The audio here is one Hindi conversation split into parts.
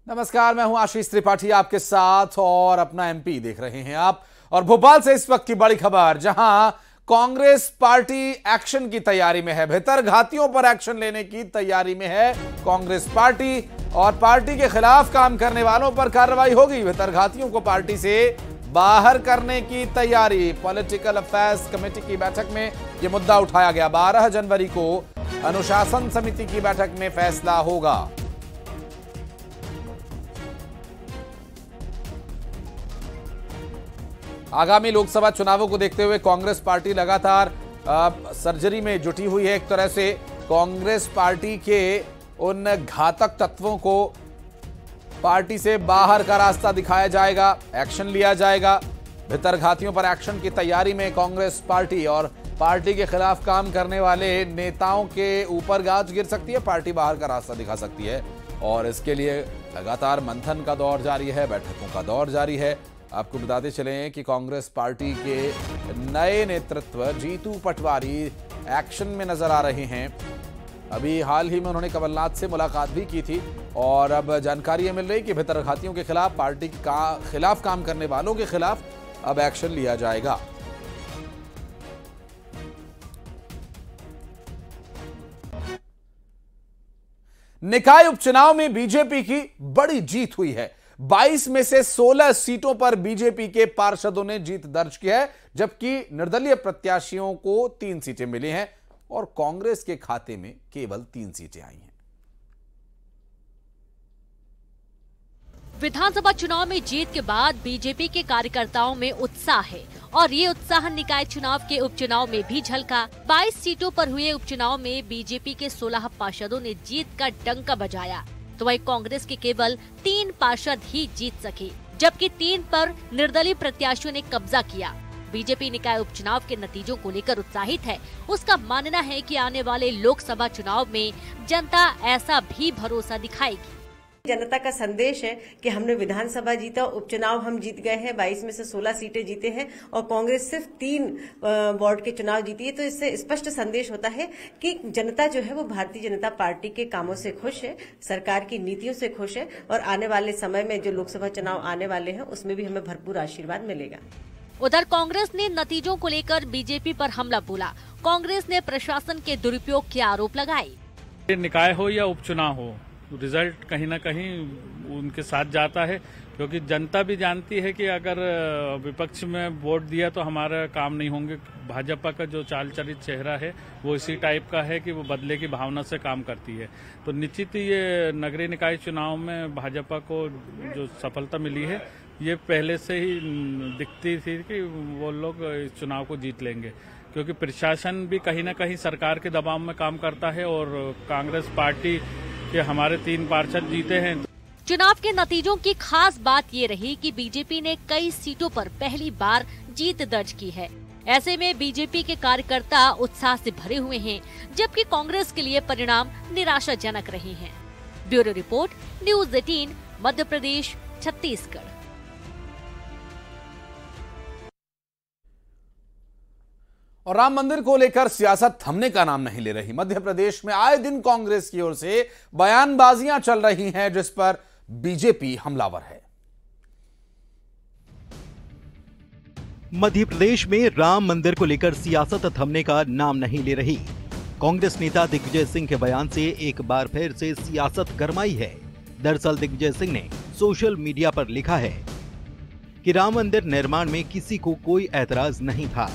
नमस्कार, मैं हूं आशीष त्रिपाठी आपके साथ और अपना एमपी देख रहे हैं आप। और भोपाल से इस वक्त की बड़ी खबर, जहां कांग्रेस पार्टी एक्शन की तैयारी में है। भितरघातियों पर एक्शन लेने की तैयारी में है कांग्रेस पार्टी और पार्टी के खिलाफ काम करने वालों पर कार्रवाई होगी। भितरघातियों को पार्टी से बाहर करने की तैयारी। पॉलिटिकल अफेयर्स कमेटी की बैठक में यह मुद्दा उठाया गया। 12 जनवरी को अनुशासन समिति की बैठक में फैसला होगा। आगामी लोकसभा चुनावों को देखते हुए कांग्रेस पार्टी लगातार सर्जरी में जुटी हुई है। एक तरह से कांग्रेस पार्टी के उन घातक तत्वों को पार्टी से बाहर का रास्ता दिखाया जाएगा, एक्शन लिया जाएगा। भितरघातियों पर एक्शन की तैयारी में कांग्रेस पार्टी और पार्टी के खिलाफ काम करने वाले नेताओं के ऊपर गाज गिर सकती है। पार्टी बाहर का रास्ता दिखा सकती है और इसके लिए लगातार मंथन का दौर जारी है, बैठकों का दौर जारी है। आपको बताते चलें कि कांग्रेस पार्टी के नए नेतृत्व जीतू पटवारी एक्शन में नजर आ रहे हैं। अभी हाल ही में उन्होंने कमलनाथ से मुलाकात भी की थी और अब जानकारी मिल रही कि भितरघातियों के खिलाफ, पार्टी का खिलाफ काम करने वालों के खिलाफ अब एक्शन लिया जाएगा। निकाय उपचुनाव में बीजेपी की बड़ी जीत हुई है। 22 में से 16 सीटों पर बीजेपी के पार्षदों ने जीत दर्ज की है, जबकि निर्दलीय प्रत्याशियों को 3 सीटें मिली हैं और कांग्रेस के खाते में केवल 3 सीटें आई हैं। विधानसभा चुनाव में जीत के बाद बीजेपी के कार्यकर्ताओं में उत्साह है और ये उत्साह निकाय चुनाव के उपचुनाव में भी झलका। 22 सीटों पर हुए उपचुनाव में बीजेपी के 16 पार्षदों ने जीत का डंका बजाया, तो वही कांग्रेस के केवल 3 पार्षद ही जीत सके, जबकि 3 पर निर्दलीय प्रत्याशियों ने कब्जा किया। बीजेपी निकाय उपचुनाव के नतीजों को लेकर उत्साहित है। उसका मानना है कि आने वाले लोकसभा चुनाव में जनता ऐसा भी भरोसा दिखाएगी। जनता का संदेश है कि हमने विधानसभा जीता, उपचुनाव हम जीत गए हैं, 22 में से 16 सीटें जीते हैं और कांग्रेस सिर्फ 3 वार्ड के चुनाव जीती है। तो इससे स्पष्ट संदेश होता है कि जनता जो है वो भारतीय जनता पार्टी के कामों से खुश है, सरकार की नीतियों से खुश है और आने वाले समय में जो लोकसभा चुनाव आने वाले हैं उसमें भी हमें भरपूर आशीर्वाद मिलेगा। उधर कांग्रेस ने नतीजों को लेकर बीजेपी पर हमला बोला। कांग्रेस ने प्रशासन के दुरुपयोग के आरोप लगाए। निकाय हो या उपचुनाव हो, रिजल्ट कहीं ना कहीं उनके साथ जाता है, क्योंकि जनता भी जानती है कि अगर विपक्ष में वोट दिया तो हमारा काम नहीं होंगे। भाजपा का जो चाल चरित चेहरा है वो इसी टाइप का है कि वो बदले की भावना से काम करती है। तो निश्चित ही ये नगरीय निकाय चुनाव में भाजपा को जो सफलता मिली है, ये पहले से ही दिखती थी कि वो लोग इस चुनाव को जीत लेंगे, क्योंकि प्रशासन भी कहीं ना कहीं सरकार के दबाव में काम करता है और कांग्रेस पार्टी के हमारे 3 पार्षद जीते हैं। चुनाव के नतीजों की खास बात ये रही कि बीजेपी ने कई सीटों पर पहली बार जीत दर्ज की है। ऐसे में बीजेपी के कार्यकर्ता उत्साह से भरे हुए हैं, जबकि कांग्रेस के लिए परिणाम निराशाजनक रहे हैं। Bureau report, news 18, Madhya Pradesh, Chhattisgarh. और राम मंदिर को लेकर सियासत थमने का नाम नहीं ले रही। मध्य प्रदेश में आए दिन कांग्रेस की ओर से बयानबाजियां चल रही हैं, जिस पर बीजेपी हमलावर है। मध्य प्रदेश में राम मंदिर को लेकर सियासत थमने का नाम नहीं ले रही। कांग्रेस नेता दिग्विजय सिंह के बयान से एक बार फिर से सियासत गरमाई है। दरअसल दिग्विजय सिंह ने सोशल मीडिया पर लिखा है कि राम मंदिर निर्माण में किसी को कोई ऐतराज नहीं था।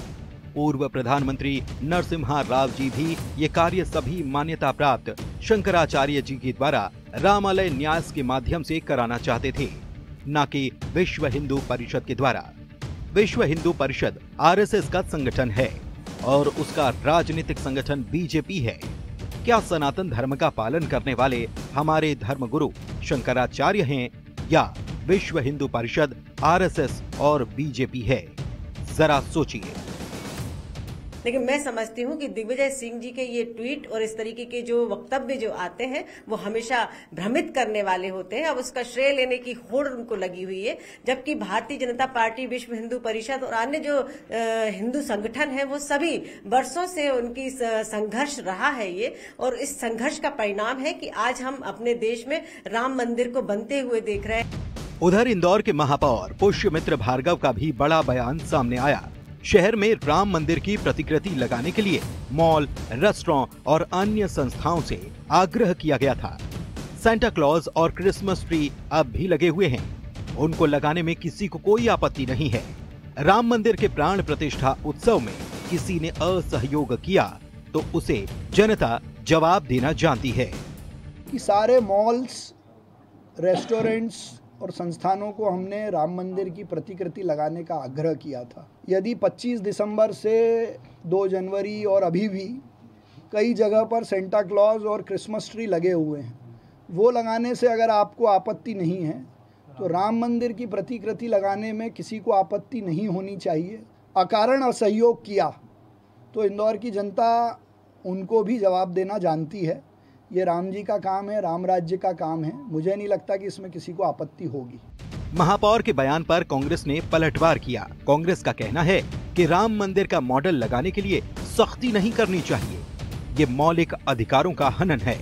पूर्व प्रधानमंत्री नरसिम्हा राव जी भी ये कार्य सभी मान्यता प्राप्त शंकराचार्य जी के द्वारा रामालय न्यास के माध्यम से कराना चाहते थे, न कि विश्व हिंदू परिषद के द्वारा। विश्व हिंदू परिषद आरएसएस का संगठन है और उसका राजनीतिक संगठन बीजेपी है। क्या सनातन धर्म का पालन करने वाले हमारे धर्मगुरु शंकराचार्य हैं या विश्व हिंदू परिषद, आरएसएस और बीजेपी है? जरा सोचिए। लेकिन मैं समझती हूँ कि दिग्विजय सिंह जी के ये ट्वीट और इस तरीके के जो वक्तव्य जो आते हैं वो हमेशा भ्रमित करने वाले होते हैं। अब उसका श्रेय लेने की होड़ उनको लगी हुई है, जबकि भारतीय जनता पार्टी, विश्व हिंदू परिषद और अन्य जो हिंदू संगठन है वो सभी वर्षों से उनकी संघर्ष रहा है ये, और इस संघर्ष का परिणाम है कि आज हम अपने देश में राम मंदिर को बनते हुए देख रहे हैं। उधर इंदौर के महापौर पुष्यमित्र भार्गव का भी बड़ा बयान सामने आया। शहर में राम मंदिर की प्रतिकृति लगाने के लिए मॉल, रेस्टोरेंट और अन्य संस्थाओं से आग्रह किया गया था। सेंटा क्लॉज और क्रिसमस ट्री अब भी लगे हुए हैं, उनको लगाने में किसी को कोई आपत्ति नहीं है। राम मंदिर के प्राण प्रतिष्ठा उत्सव में किसी ने असहयोग किया तो उसे जनता जवाब देना जानती है। कि सारे मॉल्स, रेस्टोरेंट्स और संस्थानों को हमने राम मंदिर की प्रतिकृति लगाने का आग्रह किया था। यदि 25 दिसंबर से 2 जनवरी और अभी भी कई जगह पर सेंटा क्लॉज और क्रिसमस ट्री लगे हुए हैं, वो लगाने से अगर आपको आपत्ति नहीं है तो राम मंदिर की प्रतिकृति लगाने में किसी को आपत्ति नहीं होनी चाहिए। अकारण असहयोग किया तो इंदौर की जनता उनको भी जवाब देना जानती है। ये राम जी का काम है, राम राज्य का काम है। मुझे नहीं लगता कि इसमें किसी को आपत्ति होगी। महापौर के बयान पर कांग्रेस ने पलटवार किया। कांग्रेस का कहना है कि राम मंदिर का मॉडल लगाने के लिए सख्ती नहीं करनी चाहिए, ये मौलिक अधिकारों का हनन है।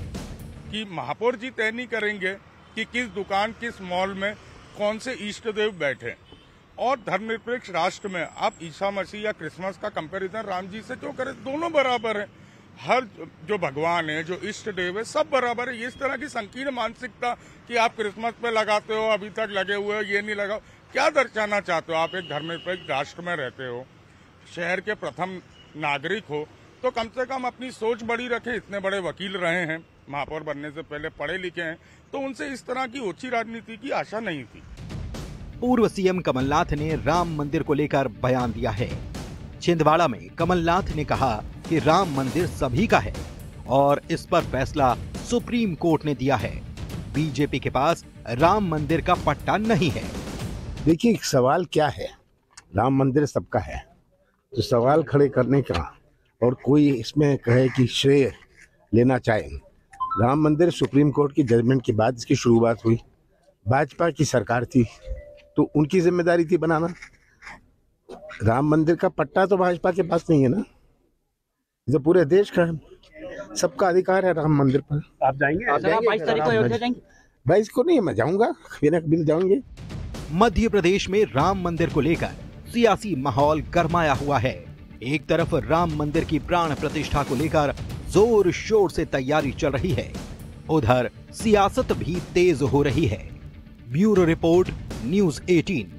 कि महापौर जी तय नहीं करेंगे कि किस दुकान, किस मॉल में कौन से इष्ट देव बैठे, और धर्मनिरपेक्ष राष्ट्र में आप ईसा मसीह या क्रिसमस का कंपैरिजन राम जी से क्यों करें? दोनों बराबर है। हर जो भगवान है, जो इष्ट देव है, सब बराबर है। इस तरह की संकीर्ण मानसिकता कि आप क्रिसमस पे लगाते हो, अभी तक लगे हुए हो, ये नहीं लगाओ, क्या दर्शाना चाहते हो? आप एक धर्मनिरपेक्ष राष्ट्र में रहते हो, शहर के प्रथम नागरिक हो, तो कम से कम अपनी सोच बड़ी रखे। इतने बड़े वकील रहे हैं, महापौर बनने से पहले पढ़े लिखे हैं, तो उनसे इस तरह की ओछी राजनीति की आशा नहीं थी। पूर्व सीएम कमलनाथ ने राम मंदिर को लेकर बयान दिया है। छिंदवाड़ा में कमलनाथ ने कहा कि राम मंदिर सभी का है और इस पर फैसला सुप्रीम कोर्ट ने दिया है। बीजेपी के पास राम मंदिर का पट्टा नहीं है। देखिए, सवाल क्या है, राम मंदिर सबका है, तो सवाल खड़े करने का और कोई इसमें कहे कि श्रेय लेना चाहे, राम मंदिर सुप्रीम कोर्ट की जजमेंट के बाद इसकी शुरुआत हुई। भाजपा की सरकार थी तो उनकी जिम्मेदारी थी बनाना। राम मंदिर का पट्टा तो भाजपा के पास नहीं है ना, जो पूरे देश का है, सबका अधिकार है राम मंदिर पर। आप जाएंगे? 22 तारीख को अयोध्या जाएंगे? 22 को नहीं, मैं जाऊंगा, कभी जाऊंगे। मध्य प्रदेश में राम मंदिर को लेकर सियासी माहौल गरमाया हुआ है। एक तरफ राम मंदिर की प्राण प्रतिष्ठा को लेकर जोर शोर से तैयारी चल रही है, उधर सियासत भी तेज हो रही है। Bureau report, news 18।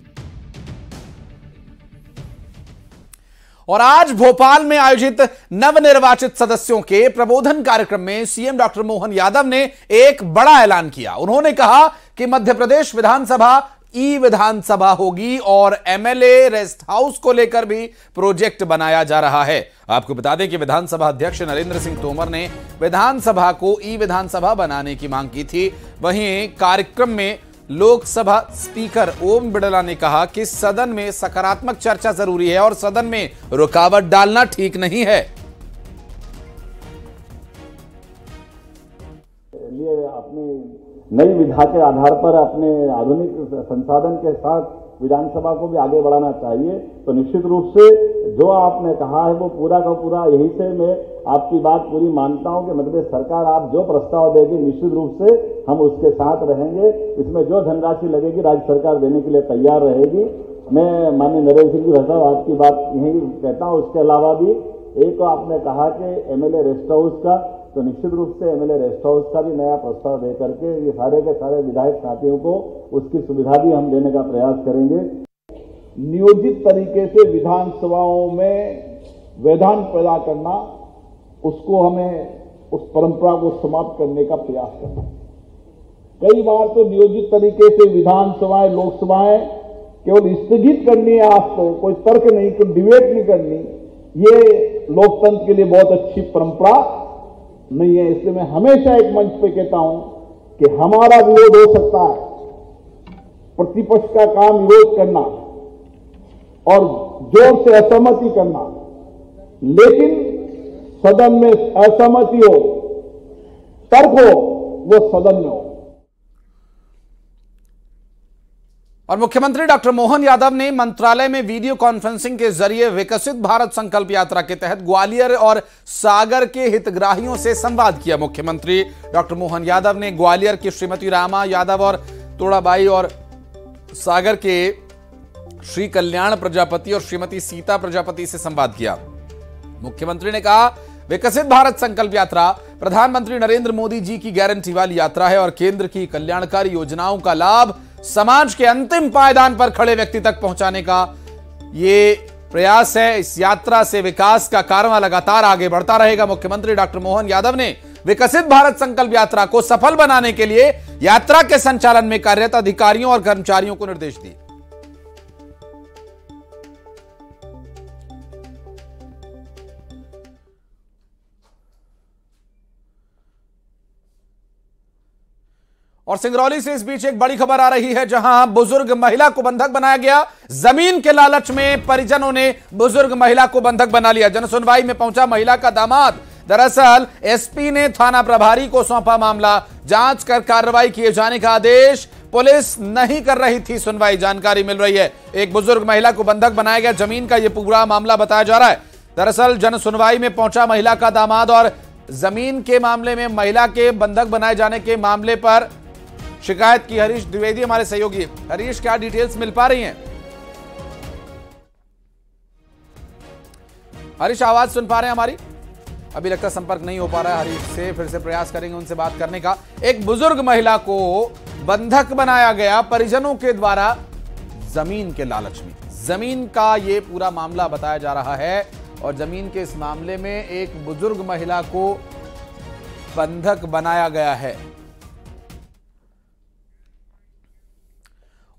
और आज भोपाल में आयोजित नवनिर्वाचित सदस्यों के प्रबोधन कार्यक्रम में सीएम डॉक्टर मोहन यादव ने एक बड़ा ऐलान किया। उन्होंने कहा कि मध्य प्रदेश विधानसभा ई विधानसभा होगी और एमएलए रेस्ट हाउस को लेकर भी प्रोजेक्ट बनाया जा रहा है। आपको बता दें कि विधानसभा अध्यक्ष नरेंद्र सिंह तोमर ने विधानसभा को ई विधानसभा बनाने की मांग की थी। वहीं कार्यक्रम में लोकसभा स्पीकर ओम बिड़ला ने कहा कि सदन में सकारात्मक चर्चा जरूरी है और सदन में रुकावट डालना ठीक नहीं है। अपनी नई विधा के आधार पर अपने आधुनिक संसाधन के साथ विधानसभा को भी आगे बढ़ाना चाहिए। तो निश्चित रूप से जो आपने कहा है वो पूरा का पूरा, यही से मैं आपकी बात पूरी मानता हूं कि मध्य प्रदेश सरकार आप जो प्रस्ताव देगी निश्चित रूप से हम उसके साथ रहेंगे। इसमें जो धनराशि लगेगी राज्य सरकार देने के लिए तैयार रहेगी। मैं माननीय नरेंद्र सिंह जी साहब आपकी बात यही कहता हूं। उसके अलावा भी एक आपने कहा कि एमएलए रेस्ट हाउस का, तो निश्चित रूप से एमएलए रेस्ट हाउस का भी नया प्रस्ताव दे करके ये सारे के सारे विधायक साथियों को उसकी सुविधा भी हम देने का प्रयास करेंगे। नियोजित तरीके से विधानसभाओं में वैधान पैदा करना, उसको हमें उस परंपरा को समाप्त करने का प्रयास करना। कई बार तो नियोजित तरीके से विधानसभाएं, लोकसभाएं केवल स्थगित करनी है, आप तो कोई तर्क नहीं, कोई डिबेट नहीं करनी, ये लोकतंत्र के लिए बहुत अच्छी परंपरा नहीं है। इसलिए मैं हमेशा एक मंच पे कहता हूं कि हमारा विरोध हो सकता है, प्रतिपक्ष का काम विरोध करना और जोर से असहमति करना, लेकिन सदन में असहमति हो, तर्क हो, वो सदन में हो। और मुख्यमंत्री डॉक्टर मोहन यादव ने मंत्रालय में वीडियो कॉन्फ्रेंसिंग के जरिए विकसित भारत संकल्प यात्रा के तहत ग्वालियर और सागर के हितग्राहियों से संवाद किया। मुख्यमंत्री डॉक्टर मोहन यादव ने ग्वालियर की श्रीमती रामा यादव और तोड़ाबाई और सागर के श्री कल्याण प्रजापति और श्रीमती सीता प्रजापति से संवाद किया। मुख्यमंत्री ने कहा, विकसित भारत संकल्प यात्रा प्रधानमंत्री नरेंद्र मोदी जी की गारंटी वाली यात्रा है और केंद्र की कल्याणकारी योजनाओं का लाभ समाज के अंतिम पायदान पर खड़े व्यक्ति तक पहुंचाने का ये प्रयास है। इस यात्रा से विकास का कारवां लगातार आगे बढ़ता रहेगा। मुख्यमंत्री डॉक्टर मोहन यादव ने विकसित भारत संकल्प यात्रा को सफल बनाने के लिए यात्रा के संचालन में कार्यरत अधिकारियों और कर्मचारियों को निर्देश दिए। और सिंगरौली से इस बीच एक बड़ी खबर आ रही है, जहां बुजुर्ग महिला को बंधक बनाया गया। जमीन के लालच में परिजनों ने बुजुर्ग महिला को बंधक बना लिया। जनसुनवाई में पहुंचा महिला का दामाद। दरअसल एसपी ने थाना प्रभारी को सौंपा मामला। जांच कर कार्रवाई किए जाने का आदेश पुलिस नहीं कर रही थी। सुनवाई जानकारी मिल रही है, एक बुजुर्ग महिला को बंधक बनाया गया। जमीन का यह पूरा मामला बताया जा रहा है। दरअसल जनसुनवाई में पहुंचा महिला का दामाद और जमीन के मामले में महिला के बंधक बनाए जाने के मामले पर शिकायत की हरीश द्विवेदी हमारे सहयोगी। हरीश, क्या डिटेल्स मिल पा रही हैं? हरीश, आवाज सुन पा रहे हैं हमारी? अभी लगता संपर्क नहीं हो पा रहा है हरीश से। फिर से प्रयास करेंगे उनसे बात करने का। एक बुजुर्ग महिला को बंधक बनाया गया परिजनों के द्वारा जमीन के लालच में। जमीन का ये पूरा मामला बताया जा रहा है और जमीन के इस मामले में एक बुजुर्ग महिला को बंधक बनाया गया है।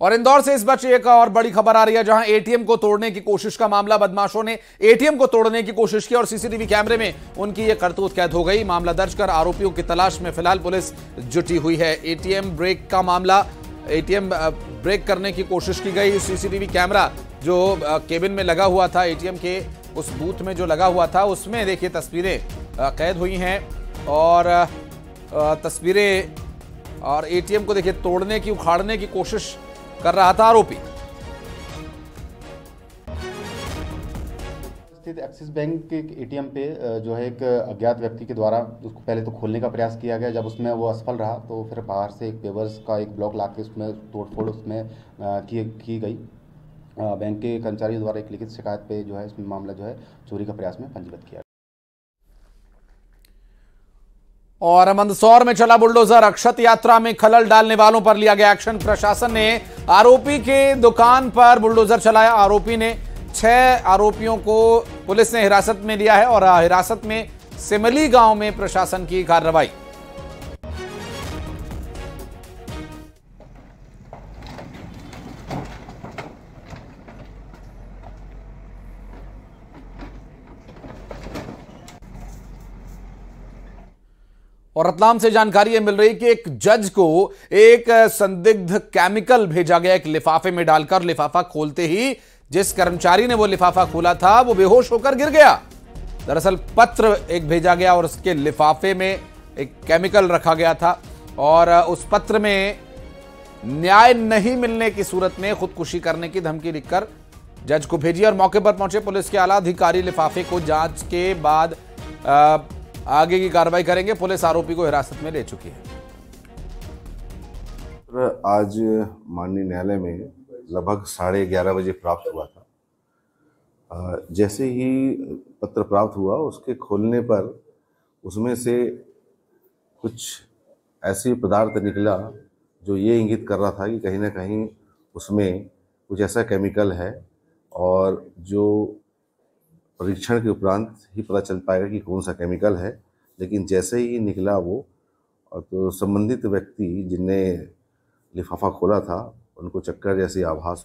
और इंदौर से इस बीच एक और बड़ी खबर आ रही है, जहां एटीएम को तोड़ने की कोशिश का मामला। बदमाशों ने एटीएम को तोड़ने की कोशिश की और सीसीटीवी कैमरे में उनकी यह करतूत कैद हो गई। मामला दर्ज कर आरोपियों की तलाश में फिलहाल पुलिस जुटी हुई है। एटीएम ब्रेक का मामला, एटीएम ब्रेक करने की कोशिश की गई। सीसीटीवी कैमरा जो केबिन में लगा हुआ था, एटीएम के उस बूथ में जो लगा हुआ था, उसमें देखिए तस्वीरें कैद हुई हैं और तस्वीरें और एटीएम को देखिए तोड़ने की, उखाड़ने की कोशिश कर रहा था आरोपी। स्थित एक्सिस बैंक के एटीएम पे जो है एक अज्ञात व्यक्ति के द्वारा उसको पहले तो खोलने का प्रयास किया गया। जब उसमें वो असफल रहा तो फिर बाहर से एक पेपर्स का एक ब्लॉक लाके उसमें तोड़फोड़ उसमें की गई। बैंक के कर्मचारियों द्वारा एक लिखित शिकायत पे जो है इसमें मामला जो है चोरी का प्रयास में पंजीबद्ध किया। और मंदसौर में चला बुलडोजर। अक्षत यात्रा में खलल डालने वालों पर लिया गया एक्शन। प्रशासन ने आरोपी के दुकान पर बुलडोजर चलाया। आरोपी ने 6 आरोपियों को पुलिस ने हिरासत में लिया है और हिरासत में सिमली गांव में प्रशासन की कार्रवाई। और रतलाम से जानकारी मिल रही कि एक जज को एक संदिग्ध केमिकल भेजा गया एक लिफाफे में डालकर। लिफाफा खोलते ही जिस कर्मचारी ने वो लिफाफा खोला था वो बेहोश होकर गिर गया। दरअसल पत्र एक भेजा गया और उसके लिफाफे में एक केमिकल रखा गया था और उस पत्र में न्याय नहीं मिलने की सूरत में खुदकुशी करने की धमकी लिखकर जज को भेजी। और मौके पर पहुंचे पुलिस के आला अधिकारी लिफाफे को जांच के बाद आगे की कार्रवाई करेंगे। पुलिस आरोपी को हिरासत में ले चुकी है। आज माननीय न्यायालय में लगभग 11:30 बजे प्राप्त हुआ था। जैसे ही पत्र प्राप्त हुआ उसके खोलने पर उसमें से कुछ ऐसी पदार्थ निकला जो ये इंगित कर रहा था कि कहीं ना कहीं उसमें कुछ ऐसा केमिकल है और जो परीक्षण के उपरांत ही पता चल पाएगा कि कौन सा केमिकल है। लेकिन जैसे ही निकला वो तो संबंधित व्यक्ति जिनने लिफाफा खोला था उनको चक्कर जैसी आभास